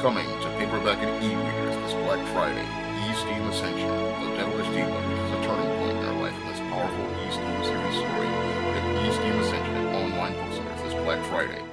Coming to paperback and e-readers this Black Friday, E-Steam Ascension, The Devilish Demon reaches a turning point in our life in this powerful E-Steam series story at E-Steam Ascension at online bookstores this Black Friday.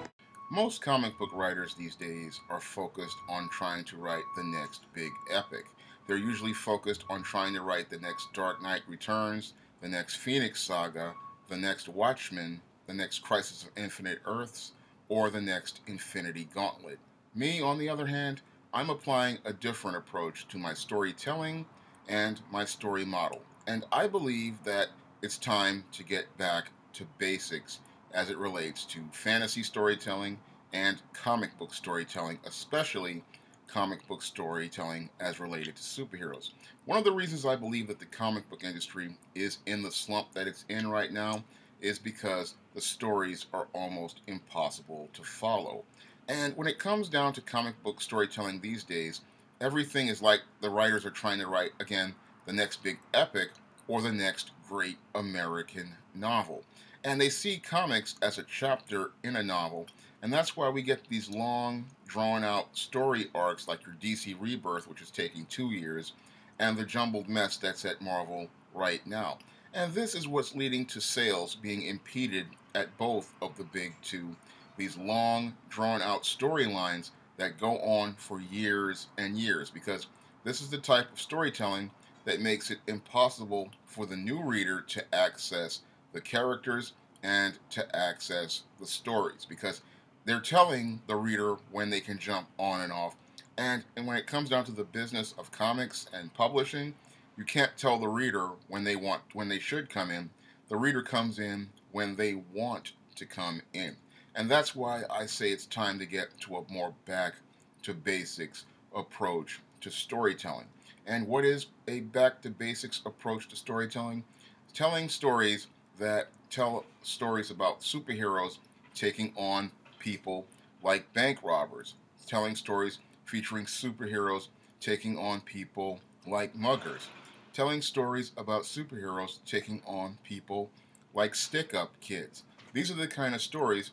Most comic book writers these days are focused on trying to write the next big epic. They're usually focused on trying to write the next Dark Knight Returns, the next Phoenix Saga, the next Watchmen, the next Crisis of Infinite Earths, or the next Infinity Gauntlet. Me, on the other hand, I'm applying a different approach to my storytelling and my story model. And I believe that it's time to get back to basics as it relates to fantasy storytelling and comic book storytelling, especially comic book storytelling as related to superheroes. One of the reasons I believe that the comic book industry is in the slump that it's in right now is because the stories are almost impossible to follow. And when it comes down to comic book storytelling these days, everything is like the writers are trying to write, again, the next big epic or the next great American novel. And they see comics as a chapter in a novel, and that's why we get these long, drawn-out story arcs like your DC Rebirth, which is taking 2 years, and the jumbled mess that's at Marvel right now. And this is what's leading to sales being impeded at both of the big two. These long, drawn-out storylines that go on for years and years, because this is the type of storytelling that makes it impossible for the new reader to access the characters and to access the stories, because they're telling the reader when they can jump on and off. And when it comes down to the business of comics and publishing, you can't tell the reader when they should come in. The reader comes in when they want to come in. And that's why I say it's time to get to a more back to basics approach to storytelling. And what is a back to basics approach to storytelling? Telling stories that tell stories about superheroes taking on people like bank robbers. Telling stories featuring superheroes taking on people like muggers. Telling stories about superheroes taking on people like stick-up kids. These are the kind of stories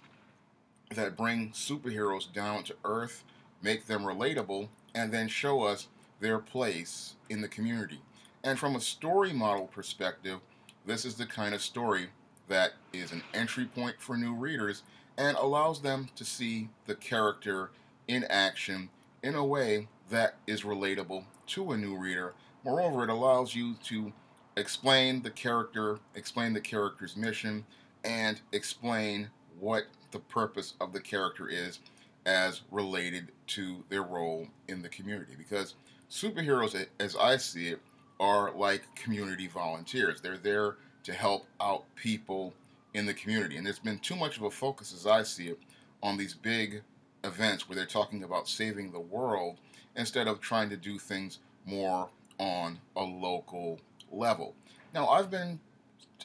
that bring superheroes down to earth, make them relatable, and then show us their place in the community. And from a story model perspective, this is the kind of story that is an entry point for new readers and allows them to see the character in action in a way that is relatable to a new reader. Moreover, it allows you to explain the character's mission, and explain what the purpose of the character is as related to their role in the community. Because superheroes, as I see it, are like community volunteers. They're there to help out people in the community. And there's been too much of a focus, as I see it, on these big events where they're talking about saving the world instead of trying to do things more on a local level. Now, I've been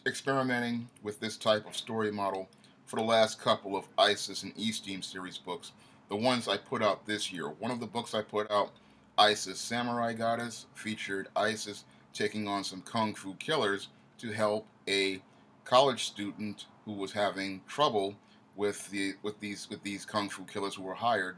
experimenting with this type of story model for the last couple of ISIS and E-Steam series books, the ones I put out this year. One of the books I put out, ISIS Samurai Goddess, featured ISIS taking on some kung fu killers to help a college student who was having trouble with these kung fu killers who were hired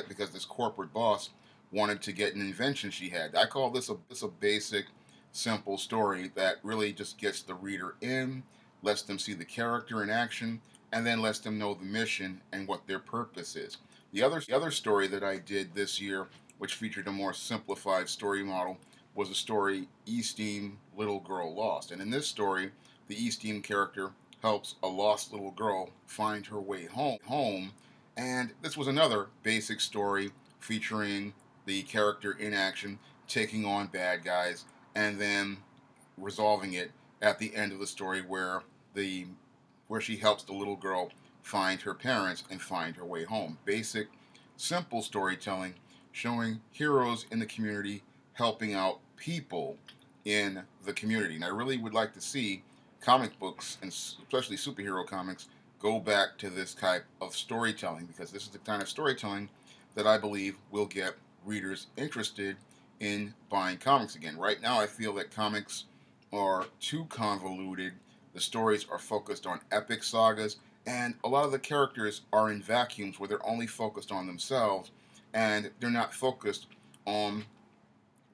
because this corporate boss wanted to get an invention she had. I call this a basic, simple story that really just gets the reader in, lets them see the character in action, and then lets them know the mission and what their purpose is. The other story that I did this year, which featured a more simplified story model, was the story E-Steam Little Girl Lost. And in this story, the E-Steam character helps a lost little girl find her way home. And this was another basic story featuring the character in action, taking on bad guys, and then resolving it at the end of the story where she helps the little girl find her parents and find her way home. Basic, simple storytelling showing heroes in the community helping out people in the community. And I really would like to see comic books, and especially superhero comics, go back to this type of storytelling, because this is the kind of storytelling that I believe will get readers interested in buying comics again. Right now, I feel that comics are too convoluted. The stories are focused on epic sagas, and a lot of the characters are in vacuums where they're only focused on themselves, and they're not focused on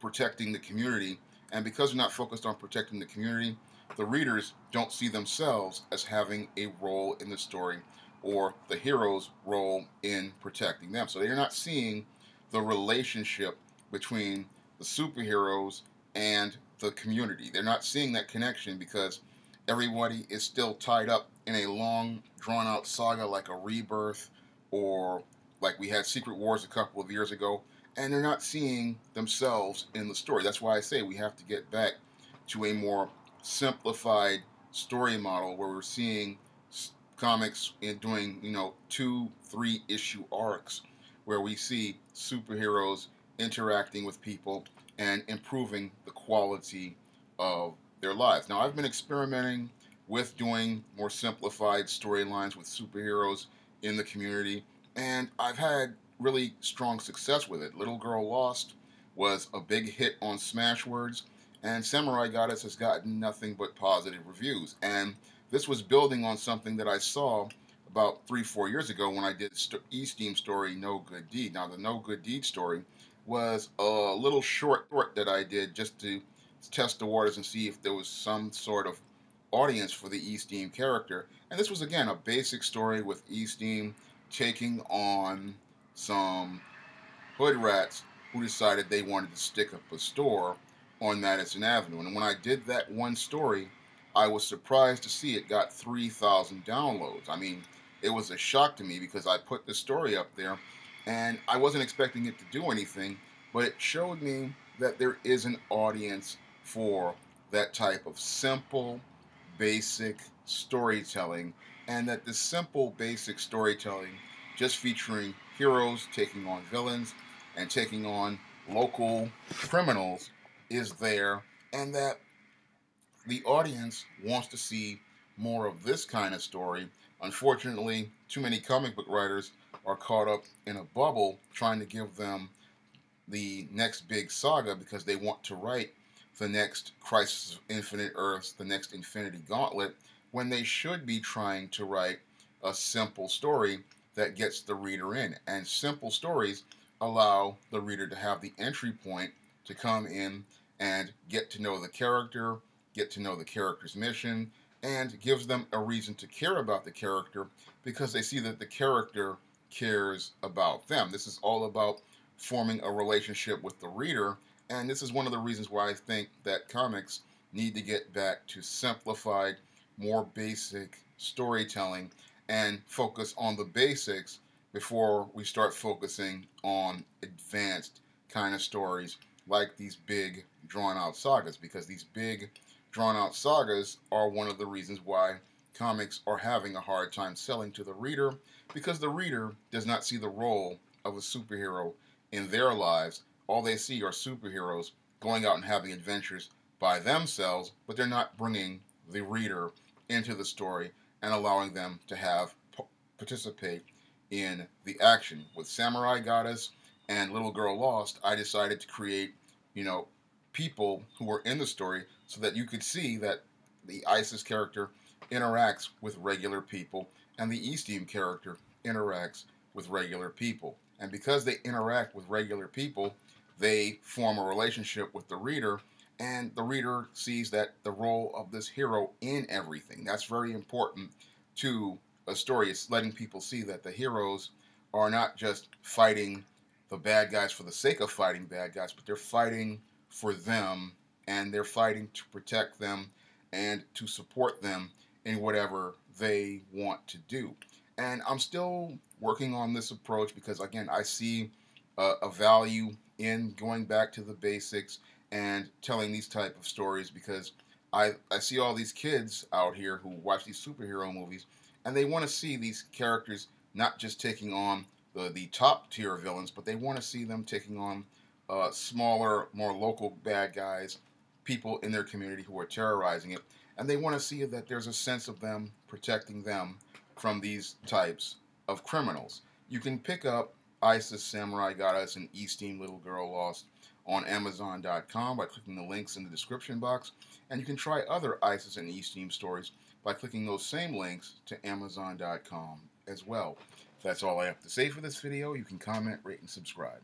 protecting the community. And because they're not focused on protecting the community, the readers don't see themselves as having a role in the story or the hero's role in protecting them. So they're not seeing the relationship between the superheroes and the community. They're not seeing that connection because everybody is still tied up in a long, drawn out saga like a Rebirth or like we had Secret Wars a couple of years ago, and they're not seeing themselves in the story. That's why I say we have to get back to a more simplified story model where we're seeing comics in doing 2-3 issue arcs where we see superheroes interacting with people and improving the quality of their lives. Now, I've been experimenting with doing more simplified storylines with superheroes in the community, and I've had really strong success with it. Little Girl Lost was a big hit on Smashwords, and Samurai Goddess has gotten nothing but positive reviews. And this was building on something that I saw about 3-4 years ago when I did E-Steam story No Good Deed. Now, the No Good Deed story was a little short that I did just to test the waters and see if there was some sort of audience for the E-Steam character. And this was, again, a basic story with E-Steam taking on some hood rats who decided they wanted to stick up a store on Madison Avenue. And when I did that one story, I was surprised to see it got 3,000 downloads. I mean, it was a shock to me because I put the story up there and I wasn't expecting it to do anything, but it showed me that there is an audience for that type of simple, basic storytelling, and that the simple, basic storytelling, just featuring heroes taking on villains and taking on local criminals, is there, and that the audience wants to see more of this kind of story. Unfortunately, too many comic book writers are caught up in a bubble trying to give them the next big saga because they want to write the next Crisis of Infinite Earths, the next Infinity Gauntlet, when they should be trying to write a simple story that gets the reader in. And simple stories allow the reader to have the entry point to come in and get to know the character, get to know the character's mission, and gives them a reason to care about the character because they see that the character cares about them. This is all about forming a relationship with the reader, and this is one of the reasons why I think that comics need to get back to simplified, more basic storytelling and focus on the basics before we start focusing on advanced kind of stories like these big drawn out sagas, because these big drawn out sagas are one of the reasons why comics are having a hard time selling to the reader, because the reader does not see the role of a superhero in their lives. All they see are superheroes going out and having adventures by themselves, but they're not bringing the reader into the story and allowing them to participate in the action. With Samurai Goddess and Little Girl Lost, I decided to create, people who were in the story so that you could see that the Isis character interacts with regular people and the E-Steam character interacts with regular people. And because they interact with regular people, they form a relationship with the reader, and the reader sees that the role of this hero in everything. That's very important to a story. It's letting people see that the heroes are not just fighting the bad guys for the sake of fighting bad guys, but they're fighting for them, and they're fighting to protect them and to support them in whatever they want to do. And I'm still working on this approach because, again, I see a value in going back to the basics and telling these type of stories, because I see all these kids out here who watch these superhero movies and they want to see these characters not just taking on the top tier villains, but they want to see them taking on smaller, more local bad guys, people in their community who are terrorizing it, and they want to see that there's a sense of them protecting them from these types of criminals. You can pick up Isis, Samurai Goddess, and E-Steam Little Girl Lost on Amazon.com by clicking the links in the description box, and you can try other Isis and E-Steam stories by clicking those same links to Amazon.com as well. That's all I have to say for this video. You can comment, rate, and subscribe.